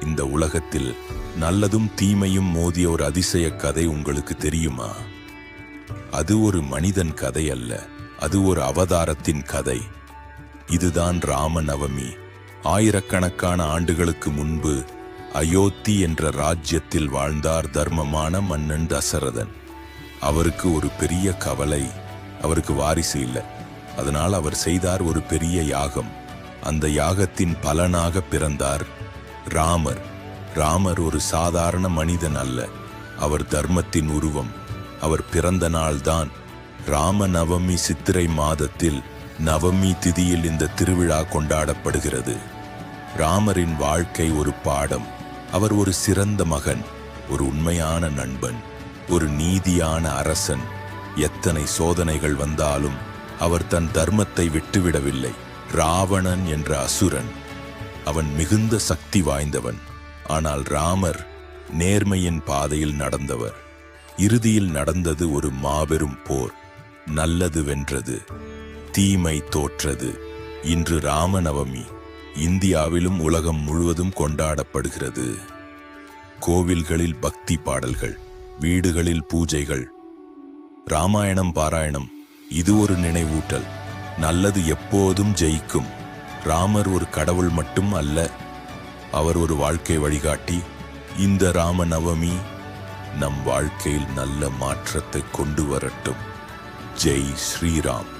இந்த உலகத்தில் நல்லதும் தீமையும் மோதிய ஒரு அதிசய கதை உங்களுக்கு தெரியுமா? அது ஒரு மனிதன் கதை அல்ல, அது ஒரு அவதாரத்தின் கதை. இதுதான் ராமநவமி. ஆயிரக்கணக்கான ஆண்டுகளுக்கு முன்பு அயோத்தி என்ற ராஜ்யத்தில் வாழ்ந்தார் தர்மமான மன்னன் தசரதன். அவருக்கு ஒரு பெரிய கவலை, அவருக்கு வாரிசு இல்லை. அதனால் அவர் செய்தார் ஒரு பெரிய யாகம். அந்த யாகத்தின் பலனாக பிறந்தார் ராமர். ராமர் ஒரு சாதாரண மனிதன் அல்ல, அவர் தர்மத்தின் உருவம். அவர் பிறந்த நாள்தான் ராமநவமி. சித்திரை மாதத்தில் நவமி திதியில் இந்த திருவிழா கொண்டாடப்படுகிறது. ராமரின் வாழ்க்கை ஒரு பாடம். அவர் ஒரு சிறந்த மகன், ஒரு உண்மையான நண்பன், ஒரு நீதியான அரசன். எத்தனை சோதனைகள் வந்தாலும் அவர் தன் தர்மத்தை விட்டுவிடவில்லை. ராவணன் என்ற அசுரன், அவன் மிகுந்த சக்தி வாய்ந்தவன். ஆனால் ராமர் நேர்மையின் பாதையில் நடந்தவர். இறுதியில் நடந்தது ஒரு மாபெரும் போர். நல்லது வென்றது, தீமை தோற்றது. இன்று ராமநவமி இந்தியாவிலும் உலகம் முழுவதும் கொண்டாடப்படுகிறது. கோவில்களில் பக்தி பாடல்கள், வீடுகளில் பூஜைகள், ராமாயணம் பாராயணம். இது ஒரு நினைவூட்டல், நல்லது எப்போதும் ஜெயிக்கும். ராமர் ஒரு கடவுள் மட்டும் அல்ல, அவர் ஒரு வாழ்க்கை வழிகாட்டி. இந்த ராமநவமி நம் வாழ்க்கையில் நல்ல மாற்றத்தை கொண்டு வரட்டும். ஜெய் ஸ்ரீராம்.